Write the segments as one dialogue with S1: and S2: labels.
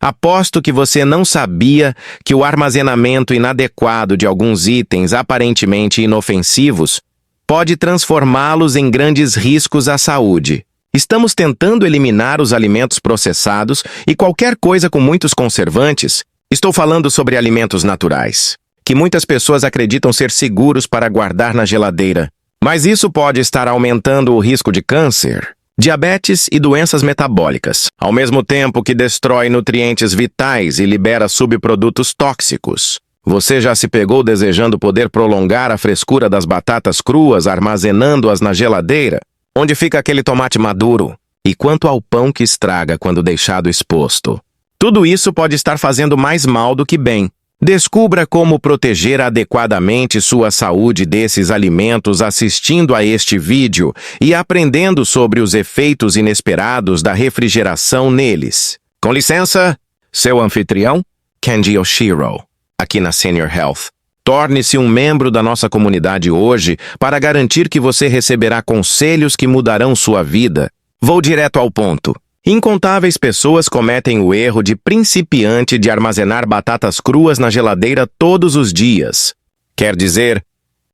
S1: Aposto que você não sabia que o armazenamento inadequado de alguns itens aparentemente inofensivos pode transformá-los em grandes riscos à saúde. Estamos tentando eliminar os alimentos processados e qualquer coisa com muitos conservantes. Estou falando sobre alimentos naturais, que muitas pessoas acreditam ser seguros para guardar na geladeira. Mas isso pode estar aumentando o risco de câncer, diabetes e doenças metabólicas, ao mesmo tempo que destrói nutrientes vitais e libera subprodutos tóxicos. Você já se pegou desejando poder prolongar a frescura das batatas cruas armazenando-as na geladeira? Onde fica aquele tomate maduro? E quanto ao pão que estraga quando deixado exposto? Tudo isso pode estar fazendo mais mal do que bem. Descubra como proteger adequadamente sua saúde desses alimentos assistindo a este vídeo e aprendendo sobre os efeitos inesperados da refrigeração neles. Com licença, seu anfitrião, Kenji Oshiro, aqui na Senior Health. Torne-se um membro da nossa comunidade hoje para garantir que você receberá conselhos que mudarão sua vida. Vou direto ao ponto. Incontáveis pessoas cometem o erro de principiante de armazenar batatas cruas na geladeira todos os dias. Quer dizer,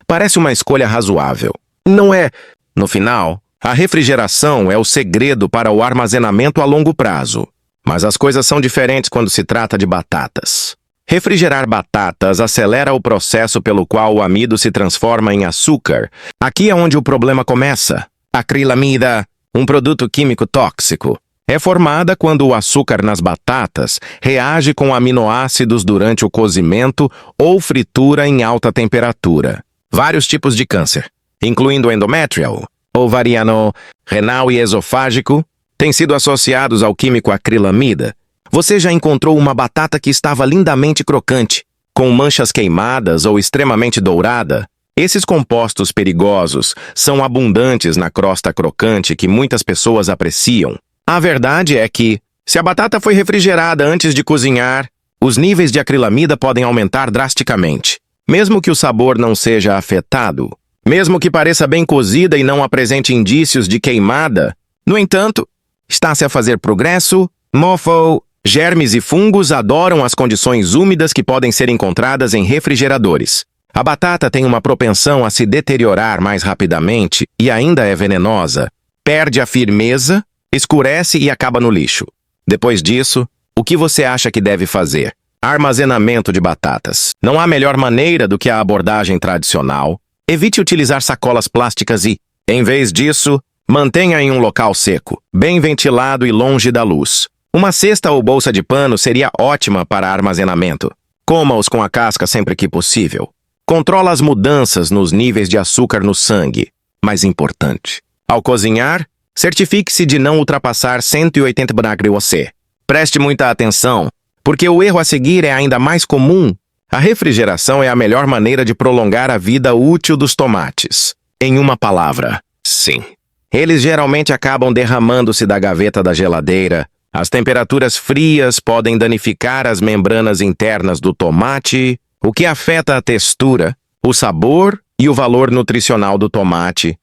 S1: parece uma escolha razoável. Não é. No final, a refrigeração é o segredo para o armazenamento a longo prazo. Mas as coisas são diferentes quando se trata de batatas. Refrigerar batatas acelera o processo pelo qual o amido se transforma em açúcar. Aqui é onde o problema começa. A acrilamida, um produto químico tóxico, é formada quando o açúcar nas batatas reage com aminoácidos durante o cozimento ou fritura em alta temperatura. Vários tipos de câncer, incluindo endometrial, ovariano, renal e esofágico, têm sido associados ao químico acrilamida. Você já encontrou uma batata que estava lindamente crocante, com manchas queimadas ou extremamente dourada? Esses compostos perigosos são abundantes na crosta crocante que muitas pessoas apreciam. A verdade é que, se a batata foi refrigerada antes de cozinhar, os níveis de acrilamida podem aumentar drasticamente. Mesmo que o sabor não seja afetado, mesmo que pareça bem cozida e não apresente indícios de queimada, no entanto, está-se a fazer progresso, mofo, germes e fungos adoram as condições úmidas que podem ser encontradas em refrigeradores. A batata tem uma propensão a se deteriorar mais rapidamente e ainda é venenosa. Perde a firmeza, escurece e acaba no lixo. Depois disso, o que você acha que deve fazer? Armazenamento de batatas. Não há melhor maneira do que a abordagem tradicional. Evite utilizar sacolas plásticas e, em vez disso, mantenha em um local seco, bem ventilado e longe da luz. Uma cesta ou bolsa de pano seria ótima para armazenamento. Coma-os com a casca sempre que possível. Controla as mudanças nos níveis de açúcar no sangue. Mais importante, ao cozinhar, certifique-se de não ultrapassar 180 mg/C. Preste muita atenção, porque o erro a seguir é ainda mais comum. A refrigeração é a melhor maneira de prolongar a vida útil dos tomates. Em uma palavra, sim. Eles geralmente acabam derramando-se da gaveta da geladeira. As temperaturas frias podem danificar as membranas internas do tomate, o que afeta a textura, o sabor e o valor nutricional do tomate.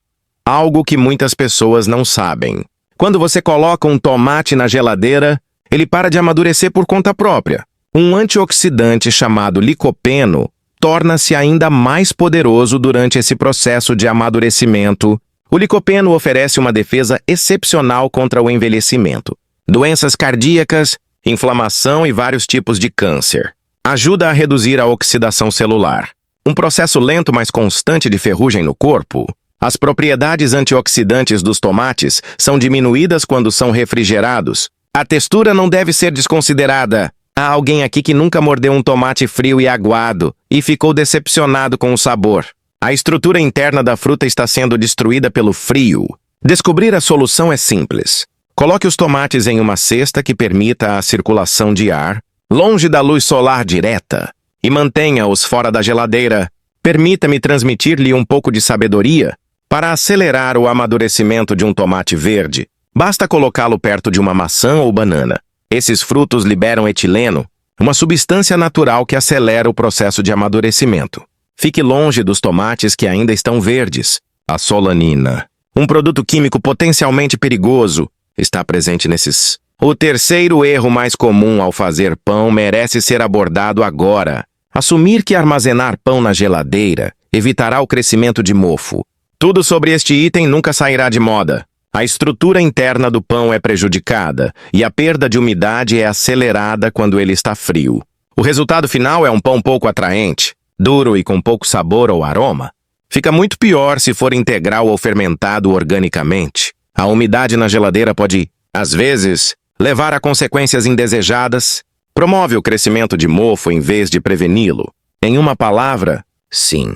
S1: Algo que muitas pessoas não sabem. Quando você coloca um tomate na geladeira, ele para de amadurecer por conta própria. Um antioxidante chamado licopeno torna-se ainda mais poderoso durante esse processo de amadurecimento. O licopeno oferece uma defesa excepcional contra o envelhecimento, doenças cardíacas, inflamação e vários tipos de câncer. Ajuda a reduzir a oxidação celular, um processo lento mas constante de ferrugem no corpo. As propriedades antioxidantes dos tomates são diminuídas quando são refrigerados. A textura não deve ser desconsiderada. Há alguém aqui que nunca mordeu um tomate frio e aguado e ficou decepcionado com o sabor. A estrutura interna da fruta está sendo destruída pelo frio. Descobrir a solução é simples. Coloque os tomates em uma cesta que permita a circulação de ar, longe da luz solar direta, e mantenha-os fora da geladeira. Permita-me transmitir-lhe um pouco de sabedoria. Para acelerar o amadurecimento de um tomate verde, basta colocá-lo perto de uma maçã ou banana. Esses frutos liberam etileno, uma substância natural que acelera o processo de amadurecimento. Fique longe dos tomates que ainda estão verdes. A solanina, um produto químico potencialmente perigoso, está presente nesses O terceiro erro mais comum ao fazer pão merece ser abordado agora. Assumir que armazenar pão na geladeira evitará o crescimento de mofo. Tudo sobre este item nunca sairá de moda. A estrutura interna do pão é prejudicada e a perda de umidade é acelerada quando ele está frio. O resultado final é um pão pouco atraente, duro e com pouco sabor ou aroma. Fica muito pior se for integral ou fermentado organicamente. A umidade na geladeira pode, às vezes, levar a consequências indesejadas. Promove o crescimento de mofo em vez de preveni-lo. Em uma palavra, sim.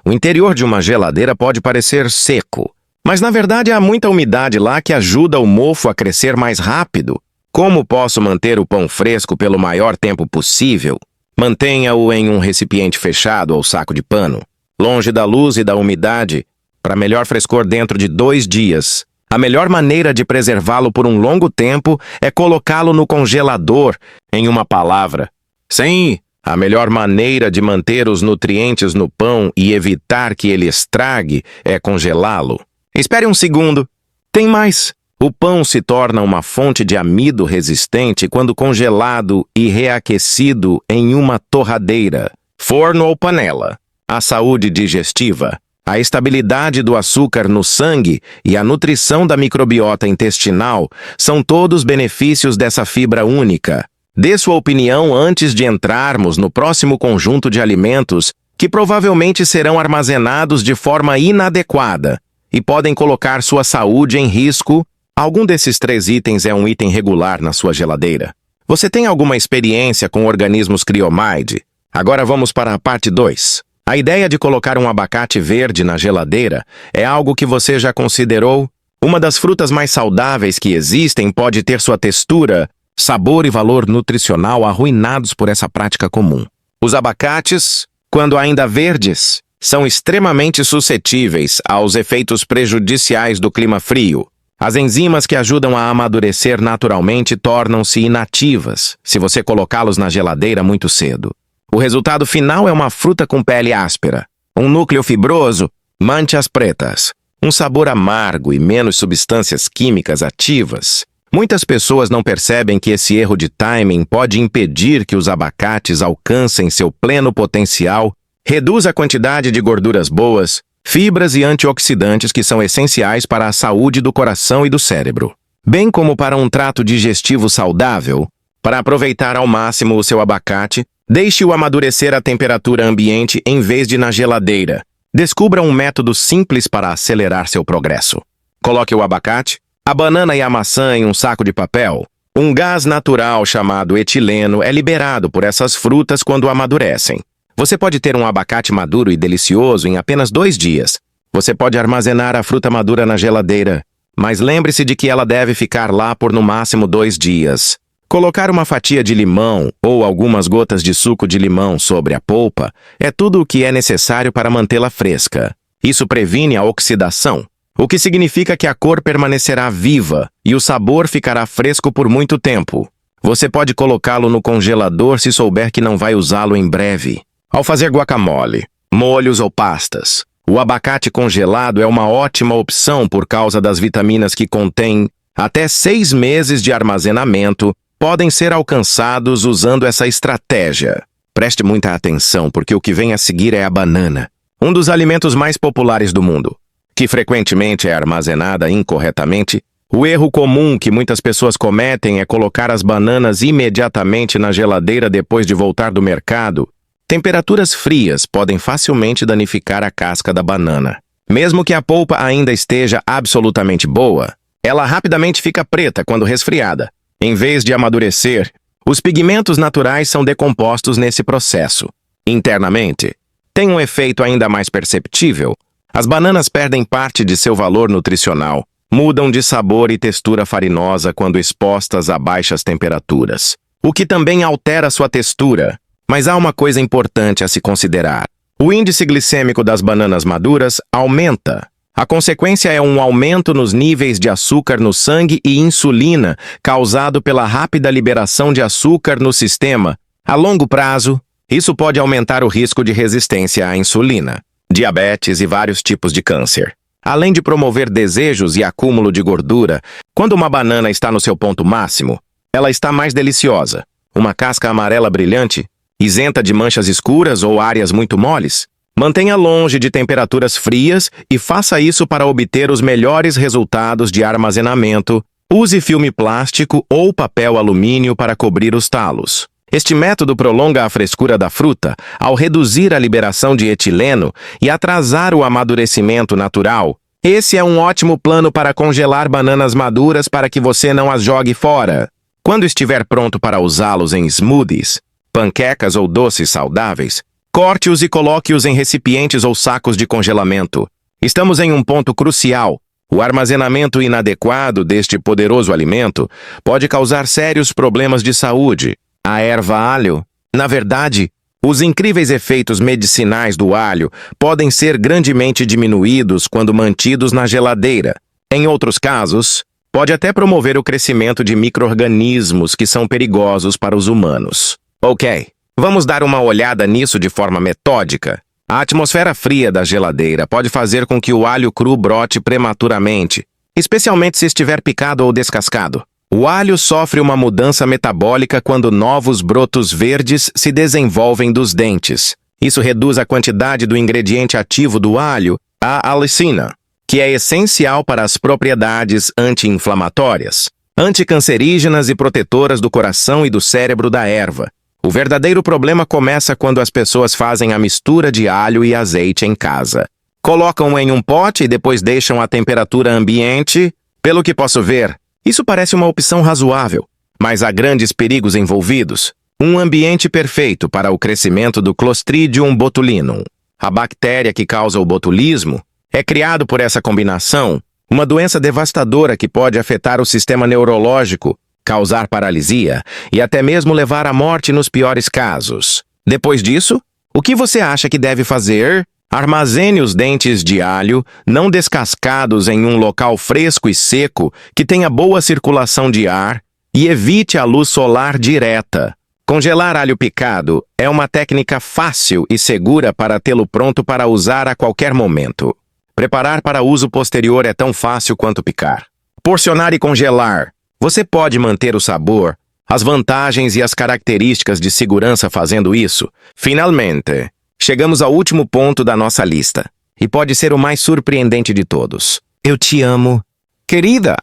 S1: O interior de uma geladeira pode parecer seco, mas na verdade há muita umidade lá que ajuda o mofo a crescer mais rápido. Como posso manter o pão fresco pelo maior tempo possível? Mantenha-o em um recipiente fechado ou saco de pano, longe da luz e da umidade, para melhor frescor dentro de 2 dias. A melhor maneira de preservá-lo por um longo tempo é colocá-lo no congelador. Em uma palavra, sim, a melhor maneira de manter os nutrientes no pão e evitar que ele estrague é congelá-lo. Espere um segundo. Tem mais. O pão se torna uma fonte de amido resistente quando congelado e reaquecido em uma torradeira, forno ou panela. A saúde digestiva, a estabilidade do açúcar no sangue e a nutrição da microbiota intestinal são todos benefícios dessa fibra única. Dê sua opinião antes de entrarmos no próximo conjunto de alimentos que provavelmente serão armazenados de forma inadequada e podem colocar sua saúde em risco. Algum desses 3 itens é um item regular na sua geladeira. Você tem alguma experiência com organismos criomide? Agora vamos para a parte 2. A ideia de colocar um abacate verde na geladeira é algo que você já considerou? Uma das frutas mais saudáveis que existem pode ter sua textura, sabor e valor nutricional arruinados por essa prática comum. Os abacates, quando ainda verdes, são extremamente suscetíveis aos efeitos prejudiciais do clima frio. As enzimas que ajudam a amadurecer naturalmente tornam-se inativas se você colocá-los na geladeira muito cedo. O resultado final é uma fruta com pele áspera, um núcleo fibroso, manchas pretas, um sabor amargo e menos substâncias químicas ativas. Muitas pessoas não percebem que esse erro de timing pode impedir que os abacates alcancem seu pleno potencial. Reduz a quantidade de gorduras boas, fibras e antioxidantes que são essenciais para a saúde do coração e do cérebro, bem como para um trato digestivo saudável. Para aproveitar ao máximo o seu abacate, deixe-o amadurecer à temperatura ambiente em vez de na geladeira. Descubra um método simples para acelerar seu progresso. Coloque o abacate, a banana e a maçã em um saco de papel. Um gás natural chamado etileno é liberado por essas frutas quando amadurecem. Você pode ter um abacate maduro e delicioso em apenas 2 dias. Você pode armazenar a fruta madura na geladeira, mas lembre-se de que ela deve ficar lá por no máximo 2 dias. Colocar uma fatia de limão ou algumas gotas de suco de limão sobre a polpa é tudo o que é necessário para mantê-la fresca. Isso previne a oxidação, o que significa que a cor permanecerá viva e o sabor ficará fresco por muito tempo. Você pode colocá-lo no congelador se souber que não vai usá-lo em breve. Ao fazer guacamole, molhos ou pastas, o abacate congelado é uma ótima opção por causa das vitaminas que contém. Até 6 meses de armazenamento podem ser alcançados usando essa estratégia. Preste muita atenção, porque o que vem a seguir é a banana, um dos alimentos mais populares do mundo, que frequentemente é armazenada incorretamente. O erro comum que muitas pessoas cometem é colocar as bananas imediatamente na geladeira depois de voltar do mercado. Temperaturas frias podem facilmente danificar a casca da banana. Mesmo que a polpa ainda esteja absolutamente boa, ela rapidamente fica preta quando resfriada. Em vez de amadurecer, os pigmentos naturais são decompostos nesse processo. Internamente, tem um efeito ainda mais perceptível. As bananas perdem parte de seu valor nutricional, mudam de sabor e textura farinosa quando expostas a baixas temperaturas, o que também altera sua textura. Mas há uma coisa importante a se considerar. O índice glicêmico das bananas maduras aumenta. A consequência é um aumento nos níveis de açúcar no sangue e insulina, causado pela rápida liberação de açúcar no sistema. A longo prazo, isso pode aumentar o risco de resistência à insulina, diabetes e vários tipos de câncer. Além de promover desejos e acúmulo de gordura, quando uma banana está no seu ponto máximo, ela está mais deliciosa. Uma casca amarela brilhante, isenta de manchas escuras ou áreas muito moles. Mantenha longe de temperaturas frias e faça isso para obter os melhores resultados de armazenamento. Use filme plástico ou papel alumínio para cobrir os talos. Este método prolonga a frescura da fruta ao reduzir a liberação de etileno e atrasar o amadurecimento natural. Esse é um ótimo plano para congelar bananas maduras para que você não as jogue fora. Quando estiver pronto para usá-los em smoothies, panquecas ou doces saudáveis, corte-os e coloque-os em recipientes ou sacos de congelamento. Estamos em um ponto crucial. O armazenamento inadequado deste poderoso alimento pode causar sérios problemas de saúde. A erva alho, na verdade, os incríveis efeitos medicinais do alho podem ser grandemente diminuídos quando mantidos na geladeira. Em outros casos, pode até promover o crescimento de micro-organismos que são perigosos para os humanos. Ok, vamos dar uma olhada nisso de forma metódica. A atmosfera fria da geladeira pode fazer com que o alho cru brote prematuramente, especialmente se estiver picado ou descascado. O alho sofre uma mudança metabólica quando novos brotos verdes se desenvolvem dos dentes. Isso reduz a quantidade do ingrediente ativo do alho, a alicina, que é essencial para as propriedades anti-inflamatórias, anticancerígenas e protetoras do coração e do cérebro da erva. O verdadeiro problema começa quando as pessoas fazem a mistura de alho e azeite em casa. Colocam em um pote e depois deixam a temperatura ambiente. Pelo que posso ver, isso parece uma opção razoável, mas há grandes perigos envolvidos. Um ambiente perfeito para o crescimento do Clostridium botulinum. A bactéria que causa o botulismo é criado por essa combinação, uma doença devastadora que pode afetar o sistema neurológico, causar paralisia e até mesmo levar à morte nos piores casos. Depois disso, o que você acha que deve fazer? Armazene os dentes de alho, não descascados, em um local fresco e seco que tenha boa circulação de ar e evite a luz solar direta. Congelar alho picado é uma técnica fácil e segura para tê-lo pronto para usar a qualquer momento. Preparar para uso posterior é tão fácil quanto picar. Porcionar e congelar. Você pode manter o sabor, as vantagens e as características de segurança fazendo isso. Finalmente, chegamos ao último ponto da nossa lista, e pode ser o mais surpreendente de todos. Eu te amo, querida!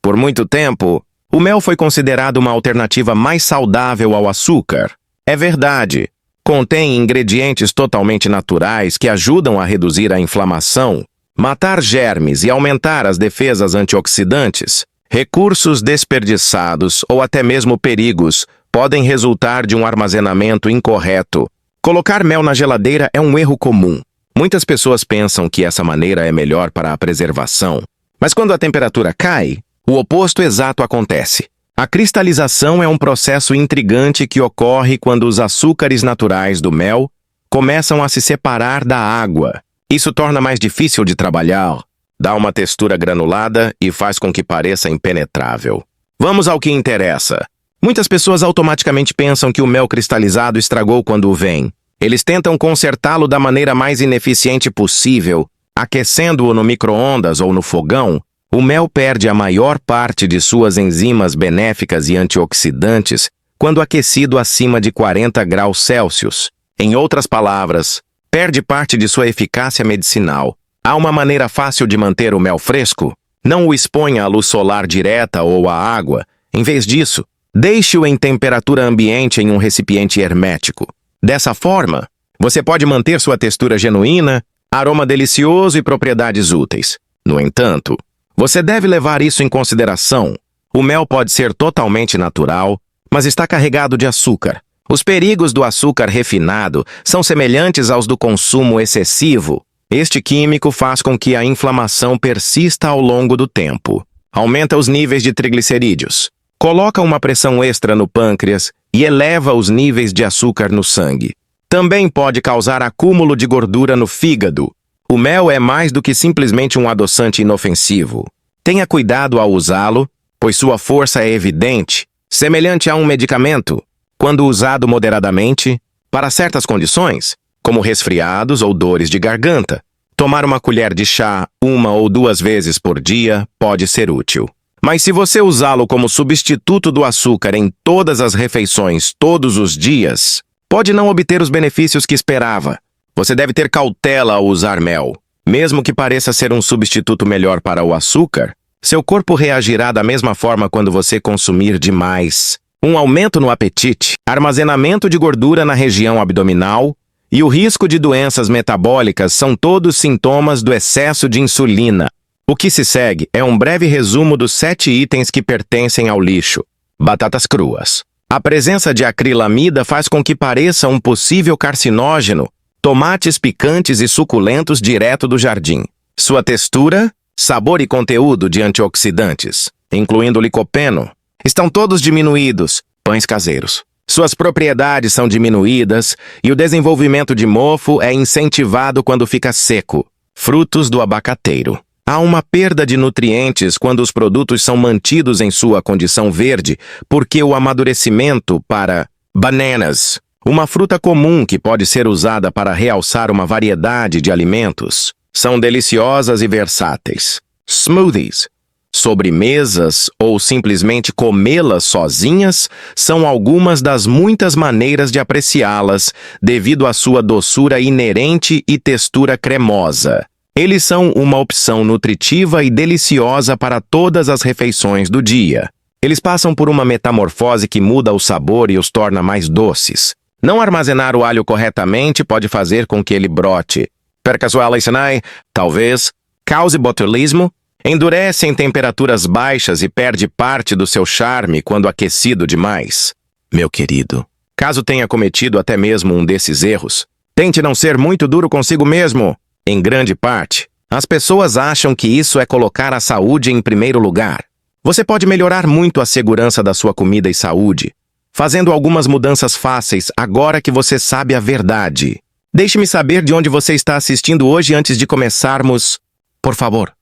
S1: Por muito tempo, o mel foi considerado uma alternativa mais saudável ao açúcar. É verdade, contém ingredientes totalmente naturais que ajudam a reduzir a inflamação, matar germes e aumentar as defesas antioxidantes. Recursos desperdiçados ou até mesmo perigos podem resultar de um armazenamento incorreto. Colocar mel na geladeira é um erro comum. Muitas pessoas pensam que essa maneira é melhor para a preservação. Mas quando a temperatura cai, o oposto exato acontece. A cristalização é um processo intrigante que ocorre quando os açúcares naturais do mel começam a se separar da água. Isso torna mais difícil de trabalhar, dá uma textura granulada e faz com que pareça impenetrável. Vamos ao que interessa. Muitas pessoas automaticamente pensam que o mel cristalizado estragou quando o vem. Eles tentam consertá-lo da maneira mais ineficiente possível, aquecendo-o no micro-ondas ou no fogão. O mel perde a maior parte de suas enzimas benéficas e antioxidantes quando aquecido acima de 40 graus Celsius. Em outras palavras, perde parte de sua eficácia medicinal. Há uma maneira fácil de manter o mel fresco? Não o exponha à luz solar direta ou à água. Em vez disso, deixe-o em temperatura ambiente em um recipiente hermético. Dessa forma, você pode manter sua textura genuína, aroma delicioso e propriedades úteis. No entanto, você deve levar isso em consideração. O mel pode ser totalmente natural, mas está carregado de açúcar. Os perigos do açúcar refinado são semelhantes aos do consumo excessivo. Este químico faz com que a inflamação persista ao longo do tempo. Aumenta os níveis de triglicerídeos. Coloca uma pressão extra no pâncreas e eleva os níveis de açúcar no sangue. Também pode causar acúmulo de gordura no fígado. O mel é mais do que simplesmente um adoçante inofensivo. Tenha cuidado ao usá-lo, pois sua força é evidente, semelhante a um medicamento. Quando usado moderadamente, para certas condições, como resfriados ou dores de garganta, tomar uma colher de chá 1 ou 2 vezes por dia pode ser útil. Mas se você usá-lo como substituto do açúcar em todas as refeições, todos os dias, pode não obter os benefícios que esperava. Você deve ter cautela ao usar mel. Mesmo que pareça ser um substituto melhor para o açúcar, seu corpo reagirá da mesma forma quando você consumir demais. Um aumento no apetite, armazenamento de gordura na região abdominal e o risco de doenças metabólicas são todos sintomas do excesso de insulina. O que se segue é um breve resumo dos 7 itens que pertencem ao lixo. Batatas cruas. A presença de acrilamida faz com que pareça um possível carcinógeno. Tomates picantes e suculentos direto do jardim. Sua textura, sabor e conteúdo de antioxidantes, incluindo licopeno, estão todos diminuídos. Pães caseiros. Suas propriedades são diminuídas e o desenvolvimento de mofo é incentivado quando fica seco. Frutos do abacateiro. Há uma perda de nutrientes quando os produtos são mantidos em sua condição verde, porque o amadurecimento para bananas, uma fruta comum que pode ser usada para realçar uma variedade de alimentos, são deliciosas e versáteis. Smoothies, sobremesas ou simplesmente comê-las sozinhas são algumas das muitas maneiras de apreciá-las devido à sua doçura inerente e textura cremosa. Eles são uma opção nutritiva e deliciosa para todas as refeições do dia. Eles passam por uma metamorfose que muda o sabor e os torna mais doces. Não armazenar o alho corretamente pode fazer com que ele brote. Perca sua leicenai, talvez, cause botulismo, endurece em temperaturas baixas e perde parte do seu charme quando aquecido demais. Meu querido, caso tenha cometido até mesmo um desses erros, tente não ser muito duro consigo mesmo. Em grande parte, as pessoas acham que isso é colocar a saúde em primeiro lugar. Você pode melhorar muito a segurança da sua comida e saúde, fazendo algumas mudanças fáceis agora que você sabe a verdade. Deixe-me saber de onde você está assistindo hoje antes de começarmos. Por favor,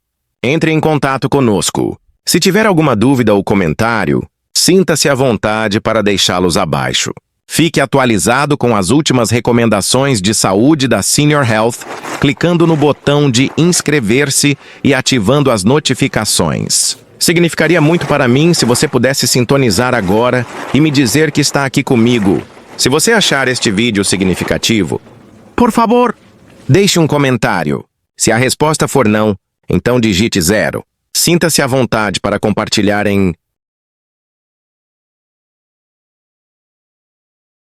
S1: entre em contato conosco. Se tiver alguma dúvida ou comentário, sinta-se à vontade para deixá-los abaixo. Fique atualizado com as últimas recomendações de saúde da Senior Health, clicando no botão de inscrever-se e ativando as notificações. Significaria muito para mim se você pudesse sintonizar agora e me dizer que está aqui comigo. Se você achar este vídeo significativo, por favor, deixe um comentário. Se a resposta for não, então digite 0. Sinta-se à vontade para compartilhar em